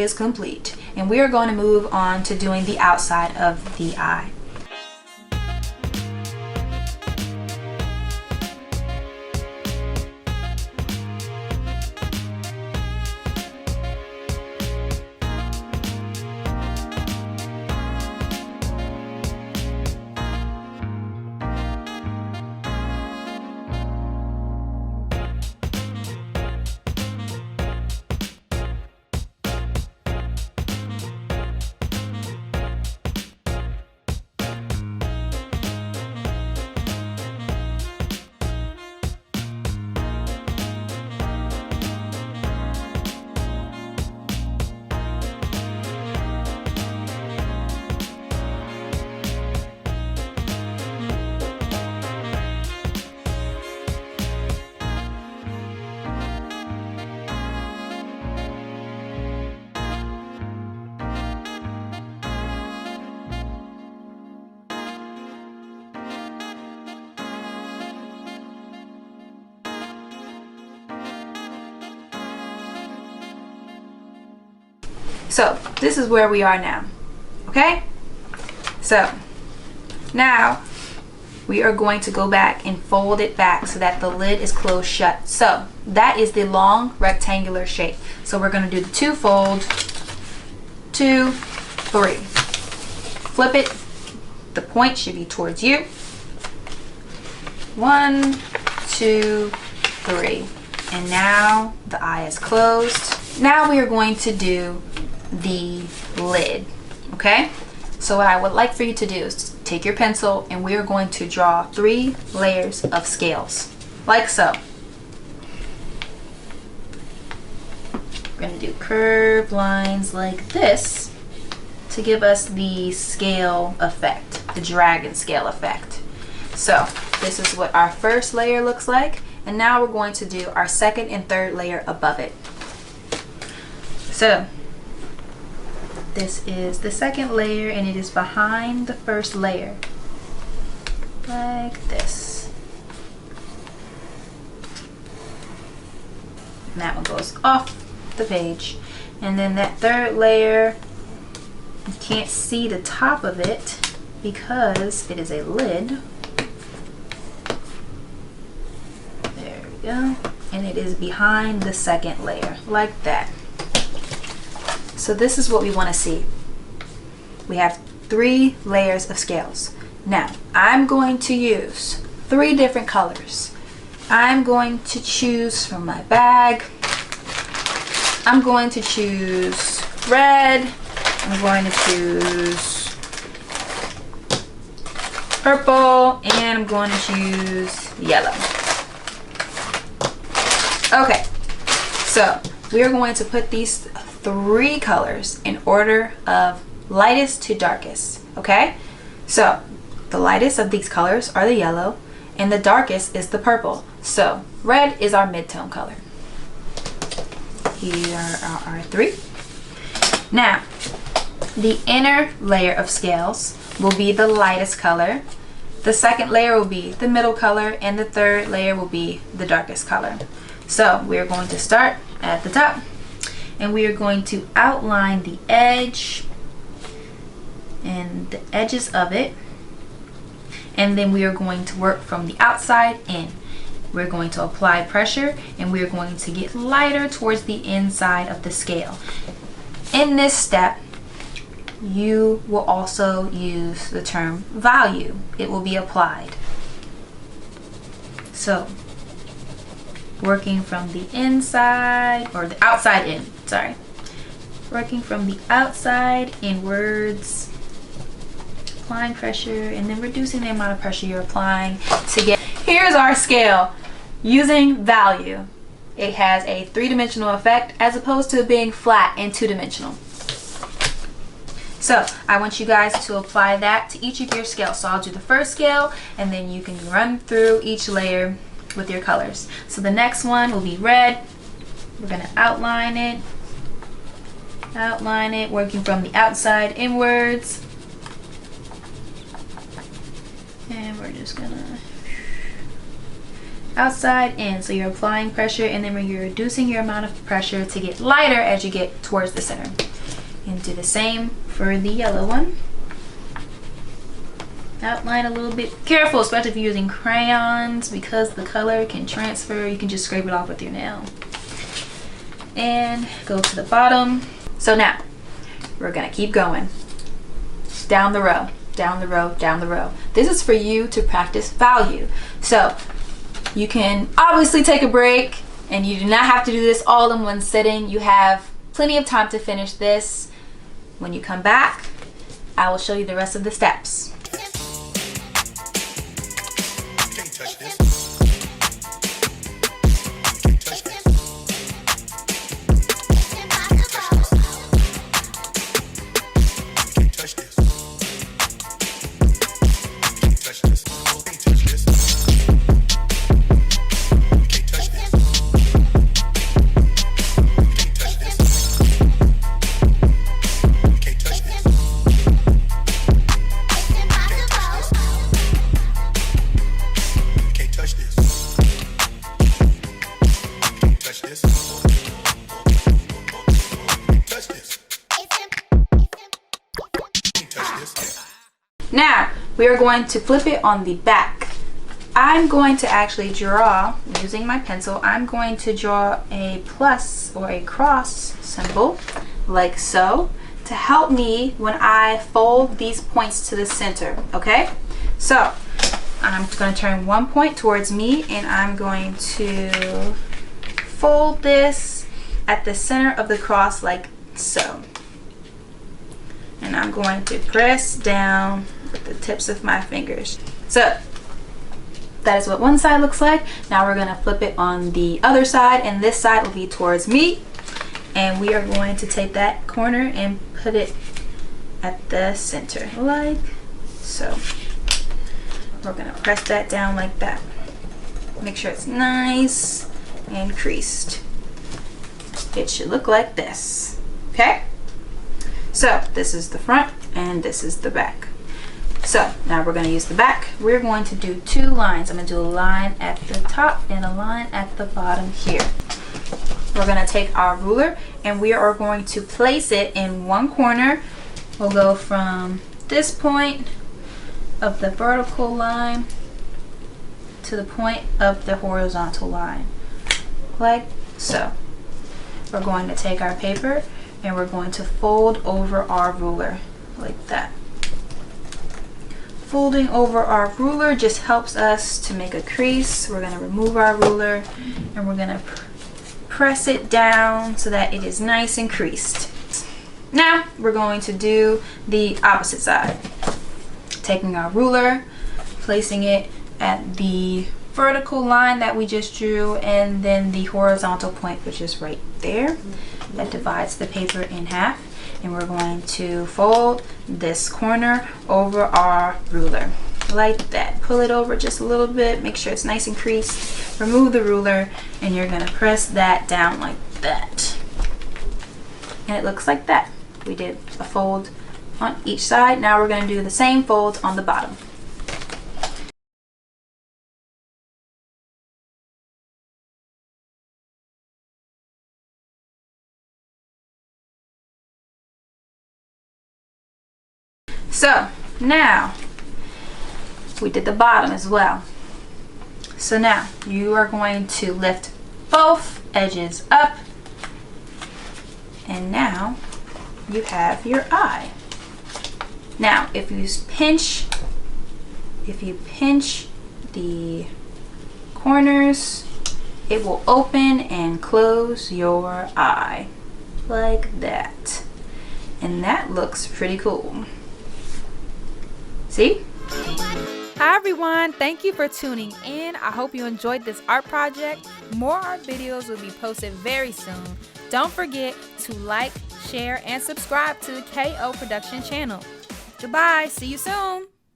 is complete, and we are going to move on to doing the outside of the eye. So this is where we are now. Okay, so now we are going to go back and fold it back so that the lid is closed shut. So that is the long rectangular shape. So we're going to do the 2 fold, 2, 3. Flip it. The point should be towards you. 1, 2, 3. And now the eye is closed. Now we are going to do the lid. Okay, so what I would like for you to do is take your pencil, and we are going to draw 3 layers of scales, like so. We're going to do curved lines like this to give us the scale effect, the dragon scale effect. So this is what our first layer looks like, and now we're going to do our second and third layer above it. So this is the second layer, and it is behind the first layer, like this. And that one goes off the page. And then that third layer, you can't see the top of it because it is a lid. There we go. And it is behind the second layer, like that. So this is what we want to see. We have 3 layers of scales. Now, I'm going to use 3 different colors. I'm going to choose from my bag. I'm going to choose red. I'm going to choose purple, and I'm going to choose yellow. Okay, so we are going to put these 3 colors in order of lightest to darkest. Okay, so the lightest of these colors are the yellow, and the darkest is the purple. So red is our mid-tone color. Here are our 3. Now the inner layer of scales will be the lightest color, the second layer will be the middle color, and the third layer will be the darkest color. So we're going to start at the top, and we are going to outline the edge and the edges of it, and then we are going to work from the outside in. We're going to apply pressure, and we are going to get lighter towards the inside of the scale. In this step, you will also use the term value. It will be applied. So working from the inside, or the outside in, sorry. Working from the outside inwards, applying pressure, and then reducing the amount of pressure you're applying to get. Here's our scale using value. It has a 3-dimensional effect as opposed to being flat and 2-dimensional. So I want you guys to apply that to each of your scales. So I'll do the first scale, and then you can run through each layer with your colors. So the next one will be red. We're going to outline it, working from the outside inwards. And we're just going to outside in. So you're applying pressure, and then you're reducing your amount of pressure to get lighter as you get towards the center. And do the same for the yellow one. Outline a little bit. Careful, especially if you're using crayons, because the color can transfer. You can just scrape it off with your nail. And go to the bottom. So now, we're gonna keep going. Down the row, down the row, down the row. This is for you to practice value. So, you can obviously take a break, and you do not have to do this all in one sitting. You have plenty of time to finish this. When you come back, I will show you the rest of the steps. Now, we are going to flip it on the back. I'm going to actually draw, using my pencil, I'm going to draw a plus or a cross symbol, like so, to help me when I fold these points to the center, okay? So, I'm going to turn one point towards me, and I'm going to fold this at the center of the cross like so. And I'm going to press down with the tips of my fingers. So that is what one side looks like. Now we're going to flip it on the other side, and this side will be towards me. And we are going to take that corner and put it at the center like so. We're going to press that down like that. Make sure it's nice and creased. It should look like this. Okay? So this is the front and this is the back. So now we're going to use the back. We're going to do two lines. I'm going to do a line at the top and a line at the bottom here. We're going to take our ruler and we are going to place it in one corner. We'll go from this point of the vertical line to the point of the horizontal line, like so. We're going to take our paper and we're going to fold over our ruler like that. Folding over our ruler just helps us to make a crease. We're going to remove our ruler and we're going to press it down so that it is nice and creased. Now we're going to do the opposite side. Taking our ruler, placing it at the vertical line that we just drew, and then the horizontal point, which is right there, that divides the paper in half. And we're going to fold this corner over our ruler like that. Pull it over just a little bit, make sure it's nice and creased. Remove the ruler and you're going to press that down like that. And it looks like that. We did a fold on each side. Now we're going to do the same folds on the bottom. So now we did the bottom as well. So now you are going to lift both edges up, and now you have your eye. Now if you pinch the corners, it will open and close your eye like that. And that looks pretty cool. See? Hi everyone, thank you for tuning in. I hope you enjoyed this art project. More art videos will be posted very soon. Don't forget to like, share, and subscribe to the KO Production channel. Goodbye, see you soon.